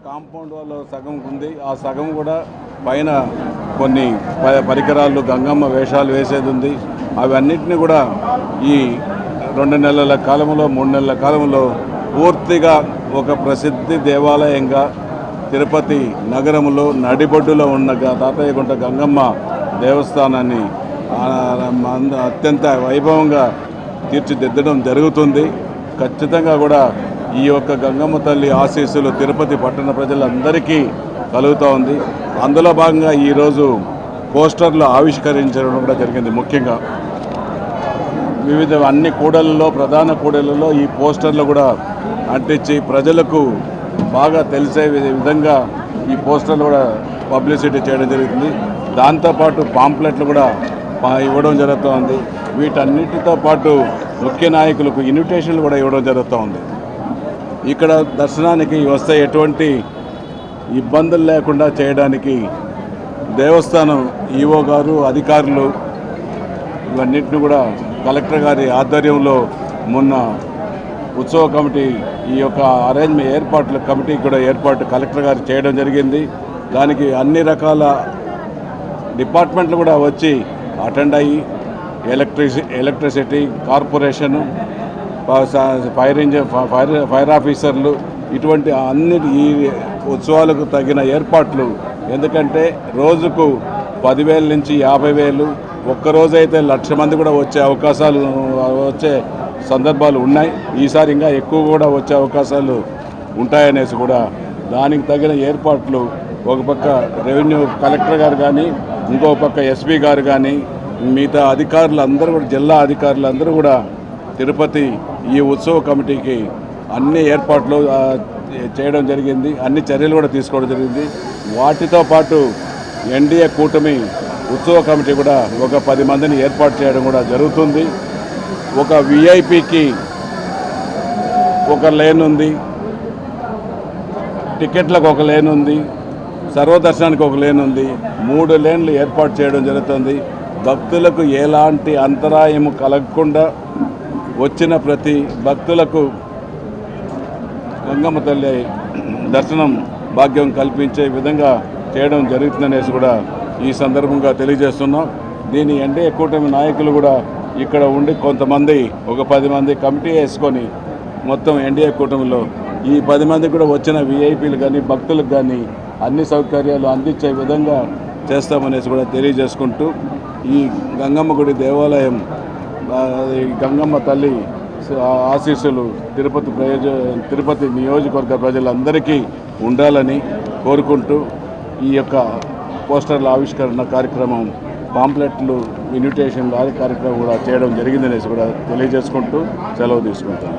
Compound వాళ్ళు సగం ఉంది. ఆ సగం కూడా పైన కొన్ని పరికరాలు గంగమ్మ వేషాలు వేసేది ఉంది. అవన్నిటిని కూడా ఈ 2 నెలల కాలంలో 3 నెలల కాలంలో పూర్తిగా ఒక ప్రసిద్ధి దేవాలయంగా తిరుపతి నగరంలో నడిబొడ్డులో ఉన్న తాతయ్యగుంట గంగమ్మ దేవస్థానాన్ని అత్యంత వైభవంగా తీర్చిదిద్దడం జరుగుతుంది. ఖచ్చితంగా కూడా ఈ యొక్క గంగమ్మ తల్లి ఆశీస్సులు తిరుపతి పట్టణ ప్రజలందరికీ కలుగుతూ ఉంది. అందులో భాగంగా ఈరోజు పోస్టర్లు ఆవిష్కరించడం కూడా జరిగింది. ముఖ్యంగా వివిధ అన్ని కూడళ్లలో ప్రధాన కూడళ్లలో ఈ పోస్టర్లు కూడా అంటించి ప్రజలకు బాగా తెలిసే విధంగా ఈ పోస్టర్లు కూడా పబ్లిసిటీ చేయడం జరుగుతుంది. దాంతోపాటు పాంప్లెట్లు కూడా ఇవ్వడం జరుగుతూ ఉంది. వీటన్నిటితో పాటు ముఖ్య నాయకులకు ఇన్విటేషన్లు కూడా ఇవ్వడం జరుగుతూ ఉంది. ఇక్కడ దర్శనానికి వస్తే ఎటువంటి ఇబ్బందులు లేకుండా చేయడానికి దేవస్థానం ఈవో గారు అధికారులు ఇవన్నిటిని కూడా కలెక్టర్ గారి ఆధ్వర్యంలో మొన్న ఉత్సవ కమిటీ ఈ యొక్క అరేంజ్మెంట్ ఏర్పాట్ల కమిటీ కూడా ఏర్పాటు కలెక్టర్ గారు చేయడం జరిగింది. దానికి అన్ని రకాల డిపార్ట్మెంట్లు కూడా వచ్చి అటెండ్ అయ్యి ఎలక్ట్రిసిటీ కార్పొరేషను, ఫైర్ ఆఫీసర్లు ఇటువంటి ఈ ఉత్సవాలకు తగిన ఏర్పాట్లు. ఎందుకంటే రోజుకు 10,000 నుంచి 50,000 ఒక్కరోజైతే 1,00,000 మంది కూడా వచ్చే సందర్భాలు ఉన్నాయి. ఈసారి ఇంకా ఎక్కువ కూడా వచ్చే అవకాశాలు ఉంటాయనేసి కూడా దానికి తగిన ఏర్పాట్లు ఒక పక్క రెవెన్యూ కలెక్టర్ గారు కానీ ఇంకో పక్క ఎస్పీ గారు కానీ మిగతా అధికారులు అందరూ కూడా జిల్లా అధికారులు అందరూ కూడా తిరుపతి ఈ ఉత్సవ కమిటీకి అన్ని ఏర్పాట్లు చేయడం జరిగింది. అన్ని చర్యలు కూడా తీసుకోవడం జరిగింది. వాటితో పాటు ఎన్డీఏ కూటమి ఉత్సవ కమిటీ కూడా ఒక 10 మందిని ఏర్పాటు చేయడం కూడా జరుగుతుంది. ఒక విఐపికి ఒక లేన్ ఉంది, టికెట్లకు ఒక లేన్ ఉంది, సర్వదర్శనానికి ఒక లేన్ ఉంది. 3 లేన్లు ఏర్పాటు చేయడం జరుగుతుంది. భక్తులకు ఎలాంటి అంతరాయము కలగకుండా వచ్చిన ప్రతి భక్తులకు గంగమ్మ తల్లి దర్శనం భాగ్యం కల్పించే విధంగా చేయడం జరుగుతుందనేసి కూడా ఈ సందర్భంగా తెలియజేస్తున్నాం. దీని ఎన్డీఏ కూటమి నాయకులు కూడా ఇక్కడ ఉండి కొంతమంది ఒక 10 మంది కమిటీ వేసుకొని మొత్తం ఎన్డీఏ కూటమిలో ఈ 10 మంది కూడా వచ్చిన విఐపీలు కానీ భక్తులకు కానీ అన్ని సౌకర్యాలు అందించే విధంగా చేస్తామనేసి కూడా తెలియజేసుకుంటూ ఈ గంగమ్మ గుడి దేవాలయం గంగమ్మ తల్లి ఆశీస్సులు తిరుపతి నియోజకవర్గ ప్రజలందరికీ ఉండాలని కోరుకుంటూ ఈ యొక్క పోస్టర్ల ఆవిష్కరణ కార్యక్రమం, పాంప్లెట్లు, ఇన్విటేషన్లు కార్యక్రమం కూడా చేయడం జరిగిందనేసి కూడా తెలియజేసుకుంటూ సెలవు తీసుకుంటాను.